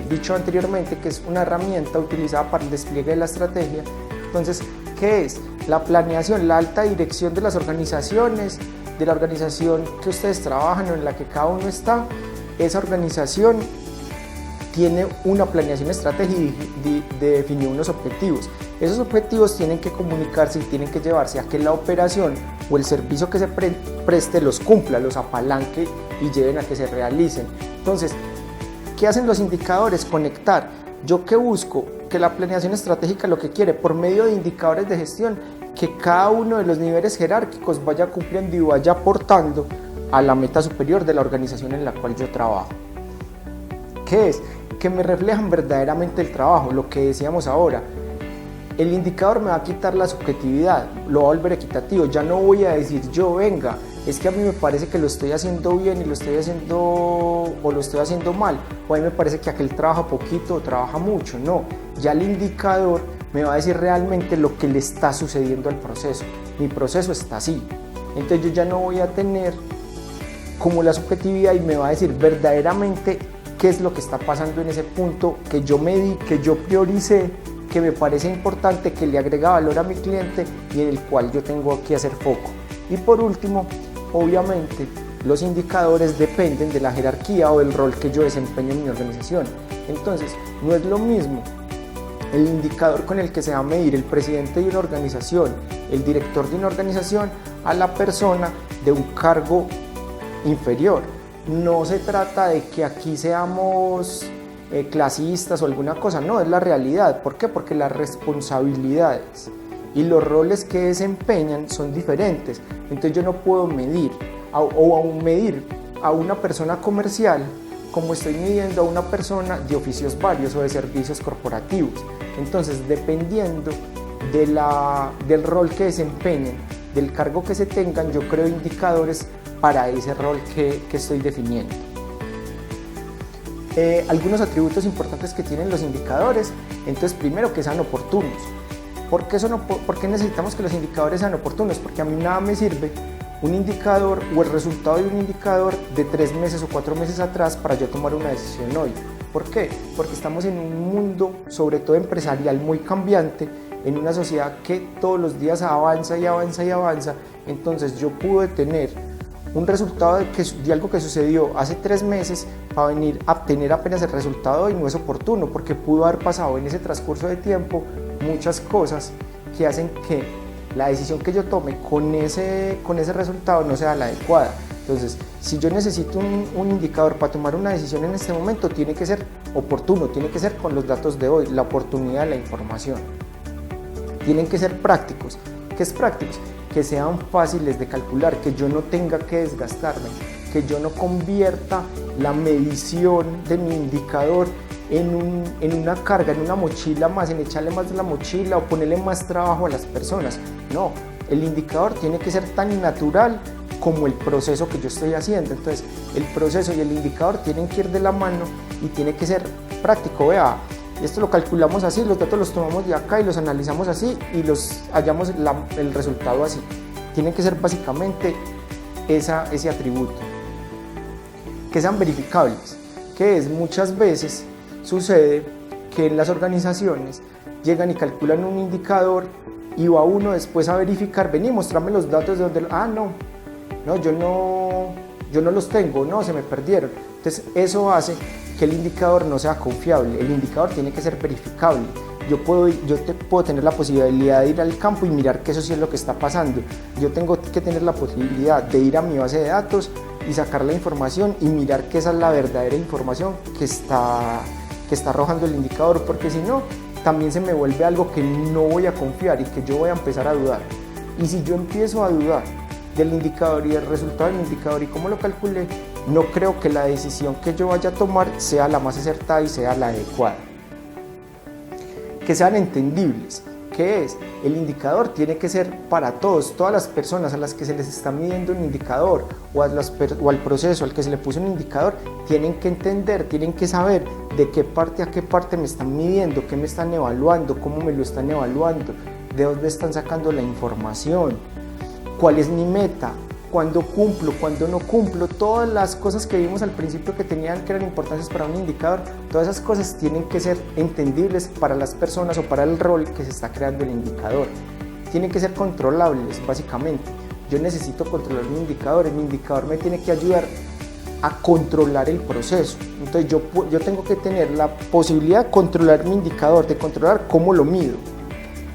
dicho anteriormente, que es una herramienta utilizada para el despliegue de la estrategia. Entonces, ¿qué es? La planeación, la alta dirección de las organizaciones, de la organización que ustedes trabajan o en la que cada uno está. Esa organización tiene una planeación estratégica de definir unos objetivos. Esos objetivos tienen que comunicarse y tienen que llevarse a que la operación o el servicio que se preste los cumpla, los apalanque y lleven a que se realicen. Entonces, ¿qué hacen los indicadores? Conectar. ¿Yo qué busco? Que la planeación estratégica lo que quiere, por medio de indicadores de gestión, que cada uno de los niveles jerárquicos vaya cumpliendo y vaya aportando a la meta superior de la organización en la cual yo trabajo. ¿Qué es? Que me reflejan verdaderamente el trabajo, lo que decíamos ahora. El indicador me va a quitar la subjetividad, lo va a volver equitativo. Ya no voy a decir yo, venga, es que a mí me parece que lo estoy haciendo bien y lo estoy haciendo mal, o a mí me parece que aquel trabaja poquito o trabaja mucho. No, ya el indicador me va a decir realmente lo que le está sucediendo al proceso. Mi proceso está así. Entonces yo ya no voy a tener como la subjetividad y me va a decir verdaderamente qué es lo que está pasando en ese punto que yo medí, que yo prioricé, que me parece importante, que le agrega valor a mi cliente y en el cual yo tengo que hacer foco. Y por último, obviamente, los indicadores dependen de la jerarquía o del rol que yo desempeño en mi organización. Entonces, no es lo mismo el indicador con el que se va a medir el presidente de una organización, el director de una organización, a la persona de un cargo inferior. No se trata de que aquí seamos clasistas o alguna cosa, no, es la realidad. ¿Por qué? Porque las responsabilidades y los roles que desempeñan son diferentes. Entonces yo no puedo medir o aún medir a una persona comercial como estoy midiendo a una persona de oficios varios o de servicios corporativos. Entonces, dependiendo del rol que desempeñen, del cargo que se tengan, yo creo indicadores para ese rol que estoy definiendo. Algunos atributos importantes que tienen los indicadores. Entonces, primero, que sean oportunos. ¿Por qué necesitamos que los indicadores sean oportunos? Porque a mí nada me sirve un indicador o el resultado de un indicador de 3 meses o 4 meses atrás para yo tomar una decisión hoy. ¿Por qué? Porque estamos en un mundo, sobre todo empresarial, muy cambiante, en una sociedad que todos los días avanza y avanza y avanza. Entonces yo pude tener un resultado de algo que sucedió hace 3 meses para venir a tener apenas el resultado y no es oportuno, porque pudo haber pasado en ese transcurso de tiempo muchas cosas que hacen que la decisión que yo tome con ese resultado no sea la adecuada. Entonces, si yo necesito un indicador para tomar una decisión en este momento, tiene que ser oportuno, tiene que ser con los datos de hoy, la oportunidad de la información. Tienen que ser prácticos. ¿Qué es prácticos? Que sean fáciles de calcular, que yo no tenga que desgastarme, que yo no convierta la medición de mi indicador en una carga, en una mochila más, en echarle más de la mochila o ponerle más trabajo a las personas. No, el indicador tiene que ser tan natural como el proceso que yo estoy haciendo. Entonces, el proceso y el indicador tienen que ir de la mano y tiene que ser práctico. Vea, esto lo calculamos así, los datos los tomamos de acá y los analizamos así y hallamos el resultado así. Tienen que ser básicamente ese atributo. Que sean verificables, que es muchas veces sucede que en las organizaciones llegan y calculan un indicador y va uno después a verificar, vení, mostrame los datos de donde, yo no los tengo, no, se me perdieron. Entonces eso hace que el indicador no sea confiable, el indicador tiene que ser verificable. Yo puedo tener la posibilidad de ir al campo y mirar que eso sí es lo que está pasando. Yo tengo que tener la posibilidad de ir a mi base de datos y sacar la información y mirar que esa es la verdadera información que está arrojando el indicador, porque si no, también se me vuelve algo que no voy a confiar y que yo voy a empezar a dudar. Y si yo empiezo a dudar del indicador y del resultado del indicador y cómo lo calculé, no creo que la decisión que yo vaya a tomar sea la más acertada y sea la adecuada. Que sean entendibles. ¿Qué es? El indicador tiene que ser para todos, todas las personas a las que se les está midiendo un indicador o al proceso al que se le puso un indicador, tienen que entender, tienen que saber de qué parte a qué parte me están midiendo, qué me están evaluando, cómo me lo están evaluando, de dónde están sacando la información, cuál es mi meta, cuándo cumplo, cuándo no cumplo, todas las cosas que vimos al principio que eran importantes para un indicador, todas esas cosas tienen que ser entendibles para las personas o para el rol que se está creando el indicador. Tienen que ser controlables, básicamente. Yo necesito controlar mi indicador me tiene que ayudar a controlar el proceso. Entonces yo tengo que tener la posibilidad de controlar mi indicador, de controlar cómo lo mido.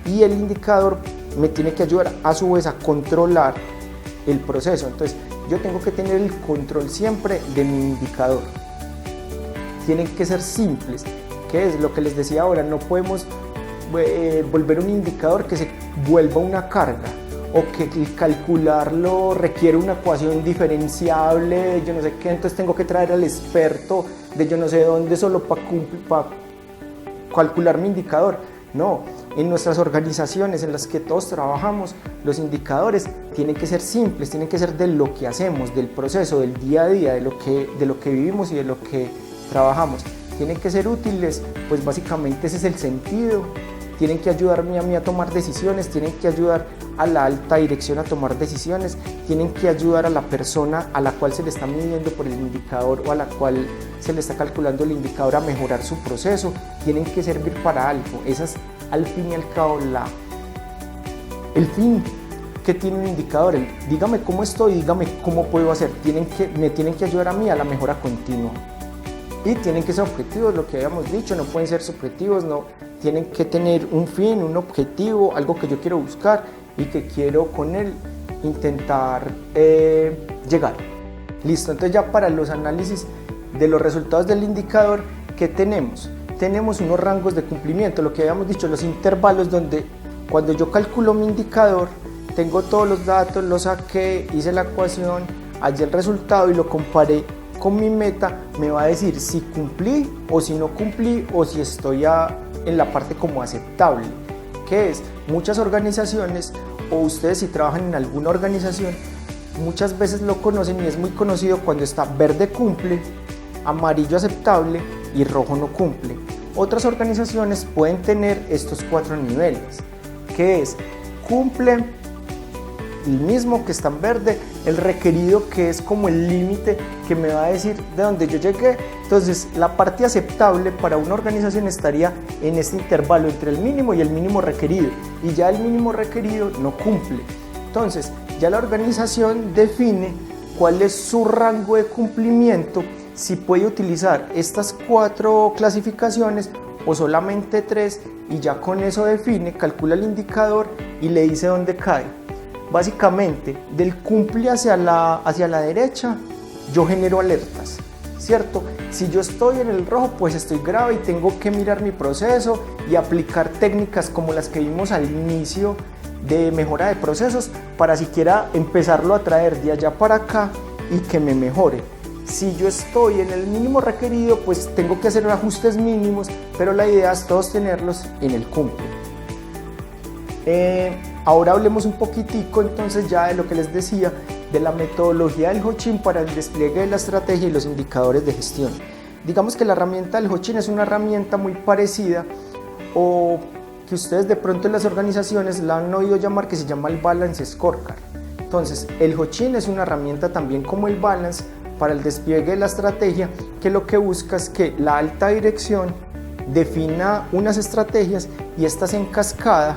Y el indicador me tiene que ayudar a su vez a controlar el proceso. Entonces yo tengo que tener el control siempre de mi indicador. Tienen que ser simples, que es lo que les decía ahora, no podemos volver un indicador que se vuelva una carga o que calcularlo requiere una ecuación diferenciable, yo no sé qué, entonces tengo que traer al experto de yo no sé dónde solo para calcular mi indicador. No, en nuestras organizaciones en las que todos trabajamos, los indicadores tienen que ser simples, tienen que ser de lo que hacemos, del proceso, del día a día, de lo que vivimos y de lo que trabajamos. Tienen que ser útiles, pues básicamente ese es el sentido. Tienen que ayudarme a mí a tomar decisiones, tienen que ayudar a la alta dirección a tomar decisiones, tienen que ayudar a la persona a la cual se le está midiendo por el indicador o a la cual se le está calculando el indicador a mejorar su proceso, tienen que servir para algo. Esa es al fin y al cabo el fin que tiene un indicador. Dígame cómo estoy, dígame cómo puedo hacer, me tienen que ayudar a mí a la mejora continua. Y tienen que ser objetivos, lo que habíamos dicho, no pueden ser subjetivos, no, tienen que tener un fin, un objetivo, algo que yo quiero buscar y que quiero con él intentar llegar. Listo, entonces ya para los análisis de los resultados del indicador, ¿qué tenemos? Tenemos unos rangos de cumplimiento, lo que habíamos dicho, los intervalos donde cuando yo calculo mi indicador, tengo todos los datos, lo saqué, hice la ecuación, hallé el resultado y lo comparé con mi meta, me va a decir si cumplí o si no cumplí o si estoy en la parte como aceptable. ¿Qué es? Muchas organizaciones o ustedes si trabajan en alguna organización muchas veces lo conocen y es muy conocido cuando está verde cumple, amarillo aceptable y rojo no cumple. Otras organizaciones pueden tener estos 4 niveles, que es cumple, el mismo que está en verde, el requerido que es como el límite que me va a decir de dónde yo llegué. Entonces la parte aceptable para una organización estaría en este intervalo entre el mínimo y el mínimo requerido, y ya el mínimo requerido no cumple. Entonces ya la organización define cuál es su rango de cumplimiento, si puede utilizar estas 4 clasificaciones o solamente 3, y ya con eso define, calcula el indicador y le dice dónde cae. Básicamente, del cumple hacia la derecha, yo genero alertas, ¿cierto? Si yo estoy en el rojo, pues estoy grave y tengo que mirar mi proceso y aplicar técnicas como las que vimos al inicio de mejora de procesos para siquiera empezarlo a traer de allá para acá y que me mejore. Si yo estoy en el mínimo requerido, pues tengo que hacer ajustes mínimos, pero la idea es todos tenerlos en el cumple. Ahora hablemos un poquitico entonces ya de lo que les decía, de la metodología del Hotchin para el despliegue de la estrategia y los indicadores de gestión. Digamos que la herramienta del Hotchin es una herramienta muy parecida o que ustedes de pronto en las organizaciones la han oído llamar, que se llama el Balance Scorecard. Entonces el Hotchin es una herramienta también como el Balance para el despliegue de la estrategia, que lo que busca es que la alta dirección defina unas estrategias y estas en cascada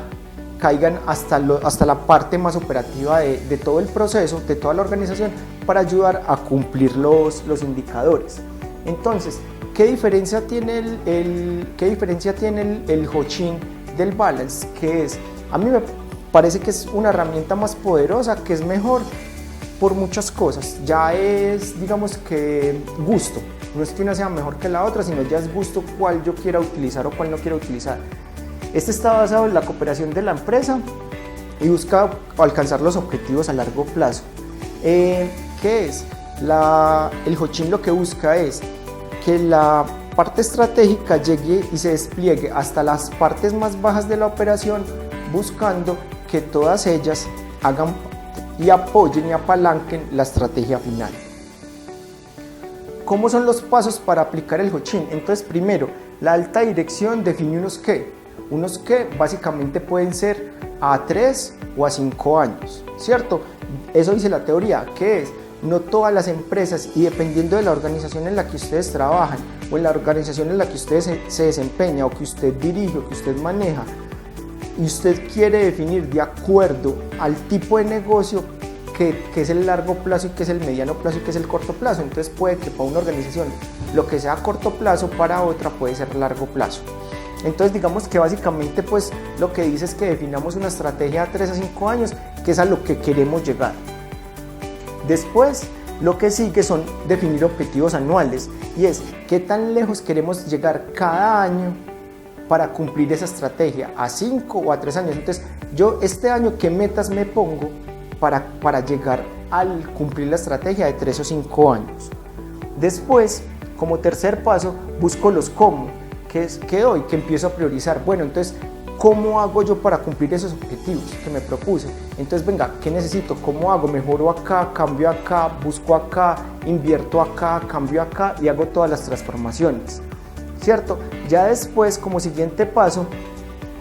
caigan hasta la parte más operativa de todo el proceso, de toda la organización, para ayudar a cumplir los indicadores. Entonces, ¿qué diferencia tiene el Hotchin del Balance? Que es, a mí me parece que es una herramienta más poderosa, que es mejor por muchas cosas. Ya es, digamos que gusto, no es que una sea mejor que la otra, sino ya es gusto cuál yo quiera utilizar o cuál no quiera utilizar. Este está basado en la cooperación de la empresa y busca alcanzar los objetivos a largo plazo. ¿Qué es? El Hotchin lo que busca es que la parte estratégica llegue y se despliegue hasta las partes más bajas de la operación buscando que todas ellas hagan y apoyen y apalanquen la estrategia final. ¿Cómo son los pasos para aplicar el Hochin? Entonces, primero, la alta dirección define unos qué. Unos que básicamente pueden ser a 3 o a 5 años, ¿cierto? Eso dice la teoría, que es, no todas las empresas, y dependiendo de la organización en la que ustedes trabajan o en la organización en la que usted se desempeña o que usted dirige o que usted maneja, y usted quiere definir de acuerdo al tipo de negocio que es el largo plazo y que es el mediano plazo y que es el corto plazo. Entonces puede que para una organización lo que sea a corto plazo, para otra puede ser largo plazo. Entonces digamos que básicamente pues lo que dice es que definamos una estrategia a 3 a 5 años, que es a lo que queremos llegar. Después lo que sigue son definir objetivos anuales, y es qué tan lejos queremos llegar cada año para cumplir esa estrategia, a 5 o a 3 años. Entonces yo este año qué metas me pongo para llegar al cumplir la estrategia de 3 o 5 años. Después, como tercer paso, busco los cómo. ¿Qué doy? ¿Qué empiezo a priorizar? Bueno, entonces, ¿cómo hago yo para cumplir esos objetivos que me propuse? Entonces, venga, ¿qué necesito? ¿Cómo hago? Mejoro acá, cambio acá, busco acá, invierto acá, cambio acá y hago todas las transformaciones, ¿cierto? Ya después, como siguiente paso,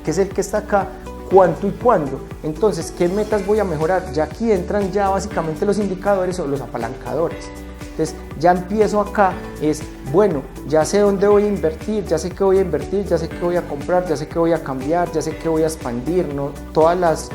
que es el que está acá, ¿cuánto y cuándo? Entonces, ¿qué metas voy a mejorar? Ya aquí entran ya básicamente los indicadores o los apalancadores. Entonces, ya empiezo acá, es, bueno, ya sé dónde voy a invertir, ya sé qué voy a invertir, ya sé qué voy a comprar, ya sé qué voy a cambiar, ya sé qué voy a expandir, ¿no? Todas las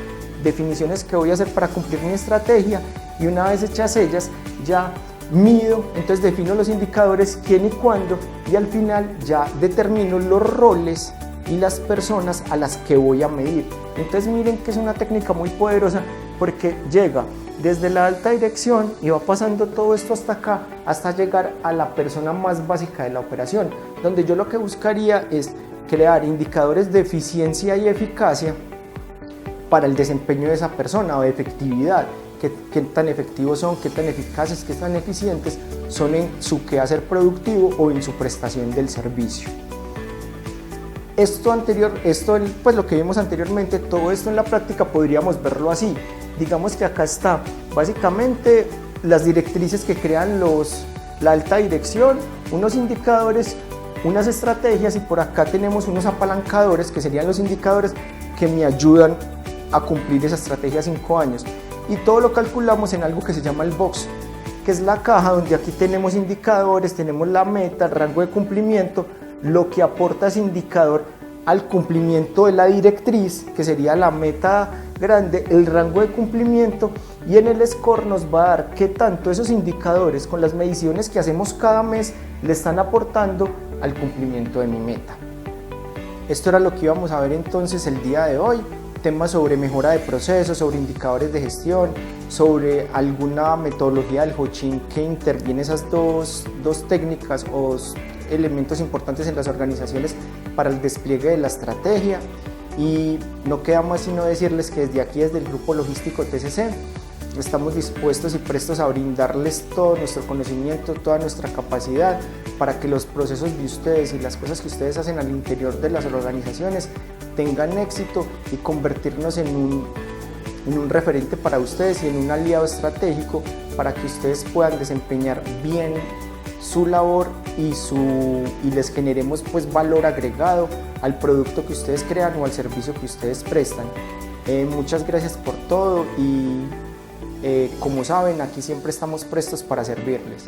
definiciones que voy a hacer para cumplir mi estrategia, y una vez hechas ellas, ya mido, entonces defino los indicadores, quién y cuándo, y al final ya determino los roles y las personas a las que voy a medir. Entonces miren que es una técnica muy poderosa, porque llega desde la alta dirección y va pasando todo esto hasta acá, hasta llegar a la persona más básica de la operación, donde yo lo que buscaría es crear indicadores de eficiencia y eficacia para el desempeño de esa persona, o de efectividad, qué tan efectivos son, qué tan eficaces, qué tan eficientes son en su quehacer productivo o en su prestación del servicio. Pues lo que vimos anteriormente, todo esto en la práctica podríamos verlo así. Digamos que acá está básicamente las directrices que crean la alta dirección, unos indicadores, unas estrategias, y por acá tenemos unos apalancadores que serían los indicadores que me ayudan a cumplir esa estrategia a 5 años. Y todo lo calculamos en algo que se llama el box, que es la caja donde aquí tenemos indicadores, tenemos la meta, el rango de cumplimiento, lo que aporta ese indicador al cumplimiento de la directriz, que sería la meta grande, el rango de cumplimiento, y en el score nos va a dar qué tanto esos indicadores con las mediciones que hacemos cada mes le están aportando al cumplimiento de mi meta. Esto era lo que íbamos a ver entonces el día de hoy, temas sobre mejora de procesos, sobre indicadores de gestión, sobre alguna metodología del Hochin que interviene esas dos técnicas o elementos importantes en las organizaciones para el despliegue de la estrategia. Y no queda más sino decirles que desde aquí, desde el Grupo Logístico TCC, estamos dispuestos y prestos a brindarles todo nuestro conocimiento, toda nuestra capacidad para que los procesos de ustedes y las cosas que ustedes hacen al interior de las organizaciones tengan éxito, y convertirnos en un referente para ustedes y en un aliado estratégico para que ustedes puedan desempeñar bien su labor y les generemos pues valor agregado al producto que ustedes crean o al servicio que ustedes prestan. Muchas gracias por todo, y como saben, aquí siempre estamos prestos para servirles.